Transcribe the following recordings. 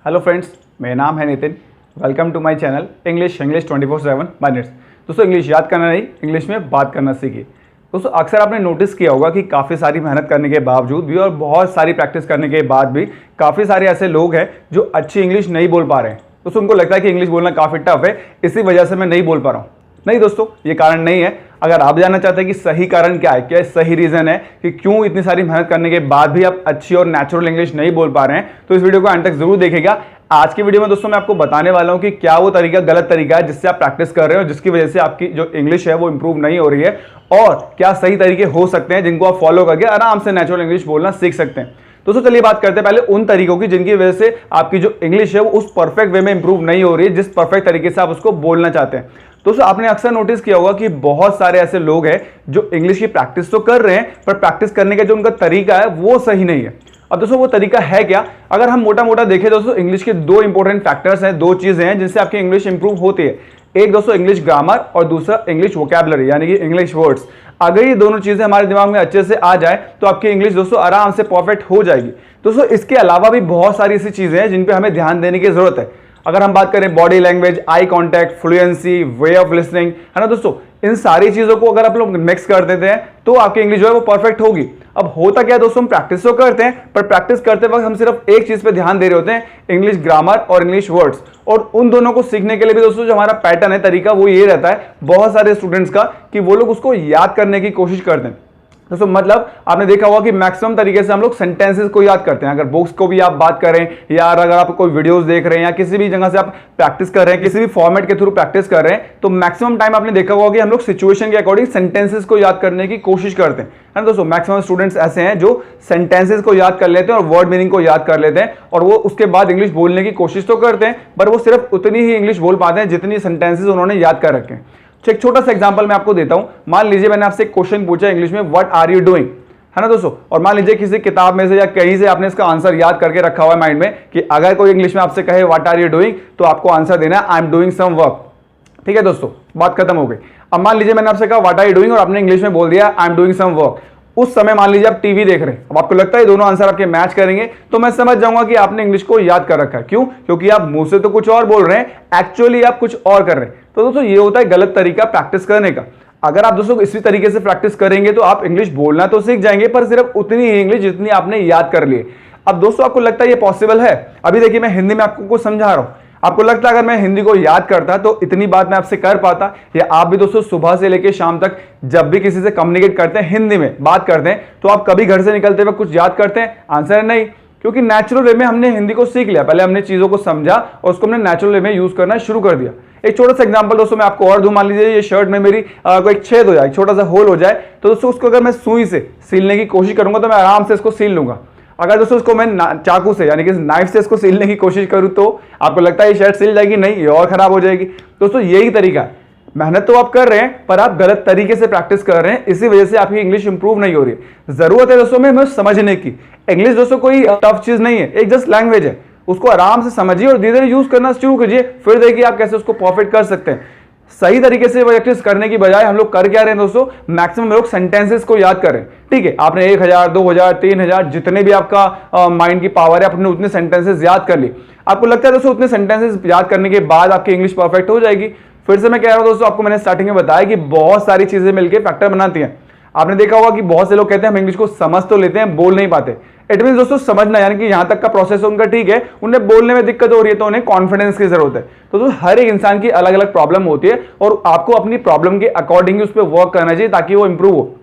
Hello friends, मेरा नाम है Nitin. Welcome to my channel English 24/7 minutes. दोस्तों, इंग्लिश याद करना नहीं, इंग्लिश में बात करना सीखिए। दोस्तों, अक्सर आपने नोटिस किया होगा कि काफ़ी सारी मेहनत करने के बावजूद भी और बहुत सारी प्रैक्टिस करने के बाद भी काफ़ी सारे ऐसे लोग हैं जो अच्छी इंग्लिश नहीं बोल पा रहे हैं। दोस्तों, उनको लगता है कि इंग्लिश बोलना काफ़ी टफ है, इसी वजह से मैं नहीं बोल पा रहा हूँ। नहीं दोस्तों, ये कारण नहीं है। अगर आप जानना चाहते हैं कि सही कारण क्या है, क्या सही रीजन है कि क्यों इतनी सारी मेहनत करने के बाद भी आप अच्छी और नेचुरल इंग्लिश नहीं बोल पा रहे हैं, तो इस वीडियो को अंत तक जरूर देखेगा। आज की वीडियो में दोस्तों मैं आपको बताने वाला हूं कि क्या वो तरीका गलत तरीका है जिससे आप प्रैक्टिस कर रहे हो, जिसकी वजह से आपकी जो इंग्लिश है वो इंप्रूव नहीं हो रही है, और क्या सही तरीके हो सकते हैं जिनको आप फॉलो करके आराम से नेचुरल इंग्लिश बोलना सीख सकते हैं। दोस्तों, चलिए बात करते हैं पहले उन तरीकों की जिनकी वजह से आपकी जो इंग्लिश है वो उस परफेक्ट वे में इंप्रूव नहीं हो रही है, जिस परफेक्ट तरीके से आप उसको बोलना चाहते हैं। दोस्तों, आपने अक्सर नोटिस किया होगा कि बहुत सारे ऐसे लोग हैं जो इंग्लिश की प्रैक्टिस तो कर रहे हैं, पर प्रैक्टिस करने का जो उनका तरीका है वो सही नहीं है। अब दोस्तों, वो तरीका है क्या? अगर हम मोटा मोटा देखें दोस्तों, इंग्लिश के दो इंपॉर्टेंट फैक्टर्स हैं, दो चीजें हैं जिनसे आपकी इंग्लिश इंप्रूव होती है। एक दोस्तों इंग्लिश ग्रामर और दूसरा इंग्लिश वोकैबुलरी यानी कि इंग्लिश वर्ड्स। अगर ये दोनों चीजें हमारे दिमाग में अच्छे से आ जाए तो आपकी इंग्लिश दोस्तों आराम से परफेक्ट हो जाएगी। दोस्तों, इसके अलावा भी बहुत सारी ऐसी चीजें हैं जिन पे हमें ध्यान देने की जरूरत है। अगर हम बात करें body language, eye contact, fluency, way of listening, है ना दोस्तों, इन सारी चीजों को अगर आप लोग मिक्स कर देते हैं तो आपकी इंग्लिश जो है वो परफेक्ट होगी। अब होता क्या है दोस्तों, हम प्रैक्टिस तो करते हैं, पर प्रैक्टिस करते वक्त हम सिर्फ एक चीज पे ध्यान दे रहे होते हैं, इंग्लिश ग्रामर और इंग्लिश वर्ड्स। और उन दोनों को सीखने के लिए भी दोस्तों जो हमारा पैटर्न है, तरीका, वो ये रहता है बहुत सारे स्टूडेंट्स का कि वो लोग उसको याद करने की कोशिश करते हैं। दोस्तों, मतलब आपने देखा होगा कि मैक्सिमम तरीके से हम लोग सेंटेंसेस को याद करते हैं। अगर बुक्स को भी आप बात करें या अगर आप कोई वीडियोस देख रहे हैं या किसी भी जगह से आप प्रैक्टिस कर रहे हैं, किसी भी फॉर्मेट के थ्रू प्रैक्टिस कर रहे हैं, तो मैक्सिमम टाइम आपने देखा होगा कि हम लोग सिचुएशन के अकॉर्डिंग सेंटेंसेस को याद करने की कोशिश करते हैं, है ना दोस्तों। मैक्सिमम स्टूडेंट्स ऐसे हैं जो सेंटेंसेस को याद कर लेते हैं और वर्ड मीनिंग को याद कर लेते हैं, और वो उसके बाद इंग्लिश बोलने की कोशिश तो करते हैं, पर वो सिर्फ उतनी ही इंग्लिश बोल पाते हैं जितनी सेंटेंसेस उन्होंने याद कर रखे हैं। तो एक छोटा सा एग्जाम्पल मैं आपको देता हूं। मान लीजिए मैंने आपसे एक क्वेश्चन पूछा इंग्लिश में, व्हाट आर यू डूइंग, है ना दोस्तों, और मान लीजिए किसी किताब में से या कहीं से आपने इसका आंसर याद करके रखा हुआ है माइंड में कि अगर कोई इंग्लिश में आपसे कहे व्हाट आर यू डूइंग, तो आपको आंसर देना है I am doing some work. ठीक है दोस्तों, बात खत्म हो गई। अब मान लीजिए मैंने आपसे कहा व्हाट आर यू डूइंग और आपने इंग्लिश में बोल दिया I am doing some work. उस समय मान लीजिए आप टीवी देख रहे हैं, अब आपको लगता है दोनों आंसर आपके मैच करेंगे, तो मैं समझ जाऊंगा कि आपने इंग्लिश को याद कर रखा है। क्यों? क्योंकि आप मुंह से तो कुछ और बोल रहे हैं, एक्चुअली आप कुछ और कर रहे हैं। तो दोस्तों, ये होता है गलत तरीका प्रैक्टिस करने का। अगर आप दोस्तों इसी तरीके से प्रैक्टिस करेंगे तो आप इंग्लिश बोलना तो सीख जाएंगे, पर सिर्फ उतनी ही इंग्लिश जितनी आपने याद कर ली। अब दोस्तों, आपको लगता है ये पॉसिबल है? अभी देखिए, मैं हिंदी में आपको कुछ समझा रहा हूं। आपको लगता है अगर मैं हिंदी को याद करता तो इतनी बात मैं आपसे कर पाता? या आप भी दोस्तों सुबह से लेकर शाम तक जब भी किसी से कम्युनिकेट करते हैं, हिंदी में बात करते हैं, तो आप कभी घर से निकलते हुए कुछ याद करते हैं? आंसर है नहीं, क्योंकि नेचुरल वे में हमने हिंदी को सीख लिया। पहले हमने चीजों को समझा और उसको हमने नेचुरल वे में यूज करना शुरू कर दिया। एक छोटा सा एग्जांपल दोस्तों मैं आपको और दूं। मान लीजिए ये शर्ट में मेरी कोई छेद हो जाए, छोटा सा होल हो जाए, तो दोस्तों उसको अगर मैं सुई से सीलने की कोशिश करूंगा तो मैं आराम से इसको सील लूंगा। अगर दोस्तों इसको मैं चाकू से यानी कि नाइफ से इसको सीलने की कोशिश करूं तो आपको लगता है ये शर्ट सिल जाएगी? नहीं, ये और खराब हो जाएगी। दोस्तों, यही तरीका है। मेहनत तो आप कर रहे हैं, पर आप गलत तरीके से प्रैक्टिस कर रहे हैं, इसी वजह से आपकी इंग्लिश इंप्रूव नहीं हो रही है। जरूरत है दोस्तों में समझने की। इंग्लिश दोस्तों कोई टफ चीज नहीं है, एक जस्ट लैंग्वेज है। उसको आराम से समझिए और धीरे धीरे यूज करना शुरू कीजिए, फिर देखिए आप कैसे उसको परफेक्ट कर सकते हैं। सही तरीके से प्रैक्टिस करने की बजाय हम लोग कर क्या रहे हैं दोस्तों, मैक्सिमम लोग सेंटेंसेस को याद करें। ठीक है, आपने 1000, 2000, 3000 जितने भी आपका माइंड की पावर है, आपने उतने सेंटेंसेस याद कर ली। आपको लगता है दोस्तों उतने सेंटेंसेस याद करने के बाद आपकी इंग्लिश परफेक्ट हो जाएगी? फिर से मैं कह रहा हूं दोस्तों, आपको मैंने स्टार्टिंग में बताया कि बहुत सारी चीजें मिलकर फैक्टर बनाती हैं। आपने देखा होगा कि बहुत से लोग कहते हैं हम इंग्लिश को समझ तो लेते हैं, बोल नहीं पाते। इट मीन दोस्तों समझना यानी कि यहां तक का प्रोसेस उनका ठीक है, उन्हें बोलने में दिक्कत हो रही है तो उन्हें कॉन्फिडेंस की जरूरत है। तो दोस्तों हर एक इंसान की अलग अलग प्रॉब्लम होती है और आपको अपनी प्रॉब्लम के अकॉर्डिंग उस पर वर्क करना चाहिए ताकि वो इंप्रूव हो।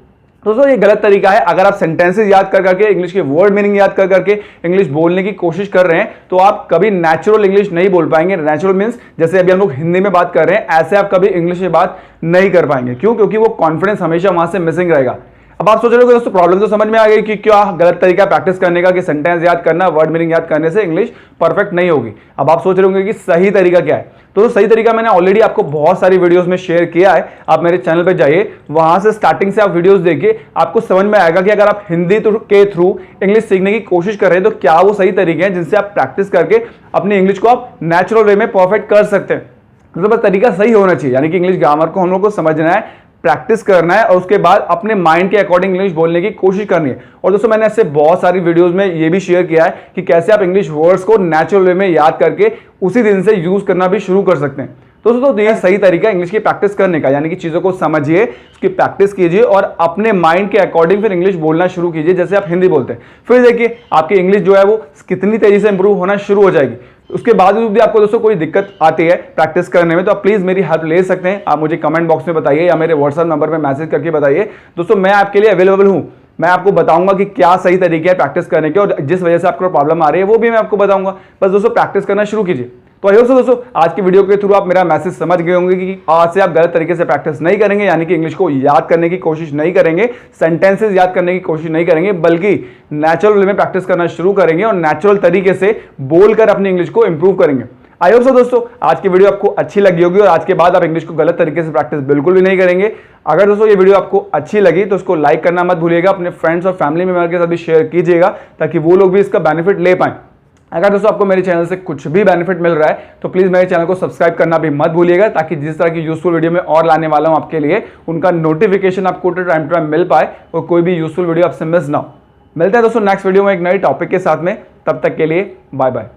दोस्तों, ये गलत तरीका है। अगर आप सेंटेंसेस याद कर करके, इंग्लिश के वर्ड मीनिंग याद कर करके इंग्लिश बोलने की कोशिश कर रहे हैं तो आप कभी नेचुरल इंग्लिश नहीं बोल पाएंगे। नेचुरल मींस जैसे अभी हम लोग हिंदी में बात कर रहे हैं, ऐसे आप कभी इंग्लिश में बात नहीं कर पाएंगे। क्यों? क्योंकि वो कॉन्फिडेंस हमेशा वहां से मिसिंग रहेगा। अब आप सोच रहे हो दोस्तों प्रॉब्लम तो समझ में आ गई कि क्या गलत तरीका प्रैक्टिस करने का कि सेंटेंस याद करना, वर्ड मीनिंग याद करने से इंग्लिश परफेक्ट नहीं होगी। अब आप सोच रहे होंगे कि सही तरीका क्या है। तो सही तरीका मैंने ऑलरेडी आपको बहुत सारी वीडियोस में शेयर किया है। आप मेरे चैनल पे जाइए, वहां से स्टार्टिंग से आप वीडियोस देखिए, आपको समझ में आएगा कि अगर आप हिंदी के थ्रू इंग्लिश सीखने की कोशिश कर रहे हैं तो क्या वो सही तरीके हैं जिनसे आप प्रैक्टिस करके अपनी इंग्लिश को आप नेचुरल वे में परफेक्ट कर सकते हैं। तो बस तरीका सही होना चाहिए, यानी कि इंग्लिश ग्रामर को हम लोग को समझना है, प्रैक्टिस करना है और उसके बाद अपने माइंड के अकॉर्डिंग इंग्लिश बोलने की कोशिश करनी है। और दोस्तों मैंने ऐसे बहुत सारी वीडियोस में ये भी शेयर किया है कि कैसे आप इंग्लिश वर्ड्स को नेचुरल वे में याद करके उसी दिन से यूज करना भी शुरू कर सकते हैं। दोस्तों ये सही तरीका है इंग्लिश की प्रैक्टिस करने का, यानी कि चीजों को समझिए, उसकी प्रैक्टिस कीजिए और अपने माइंड के अकॉर्डिंग फिर इंग्लिश बोलना शुरू कीजिए, जैसे आप हिंदी बोलते हैं। फिर देखिए आपकी इंग्लिश जो है वो कितनी तेजी से इंप्रूव होना शुरू हो जाएगी। उसके बाद भी आपको दोस्तों कोई दिक्कत आती है प्रैक्टिस करने में तो आप प्लीज मेरी हेल्प ले सकते हैं। आप मुझे कमेंट बॉक्स में बताइए या मेरे व्हाट्सएप नंबर पर मैसेज करके बताइए। दोस्तों मैं आपके लिए अवेलेबल हूं, मैं आपको बताऊंगा कि क्या सही तरीके हैं प्रैक्टिस करने के और जिस वजह से आपको प्रॉब्लम आ रही है वो भी मैं आपको बताऊंगा। बस दोस्तों प्रैक्टिस करना शुरू कीजिए। तो आई होप सो दोस्तों आज की वीडियो के थ्रू आप मेरा मैसेज समझ गए होंगे कि आज से आप गलत तरीके से प्रैक्टिस नहीं करेंगे, यानी कि इंग्लिश को याद करने की कोशिश नहीं करेंगे, सेंटेंसेस याद करने की कोशिश नहीं करेंगे, बल्कि नेचुरल वे में प्रैक्टिस करना शुरू करेंगे और नेचुरल तरीके से बोलकर अपनी इंग्लिश को इंप्रूव करेंगे। आई होप सो दोस्तों आज की वीडियो आपको अच्छी लगी होगी और आज के बाद आप इंग्लिश को गलत तरीके से प्रैक्टिस बिल्कुल भी नहीं करेंगे। अगर दोस्तों ये वीडियो आपको अच्छी लगी तो उसको लाइक करना मत भूलिएगा, अपने फ्रेंड्स और फैमिली मेंबर के साथ भी शेयर कीजिएगा ताकि वो लोग भी इसका बेनिफिट ले पाएं। अगर दोस्तों आपको मेरे चैनल से कुछ भी बेनिफिट मिल रहा है तो प्लीज मेरे चैनल को सब्सक्राइब करना भी मत भूलिएगा ताकि जिस तरह की यूजफुल वीडियो मैं और लाने वाला हूं आपके लिए उनका नोटिफिकेशन आपको टाइम टू टाइम मिल पाए और कोई भी यूजफुल वीडियो आपसे मिस ना हो। मिलते हैं दोस्तों नेक्स्ट वीडियो में एक नई टॉपिक के साथ में, तब तक के लिए बाय बाय।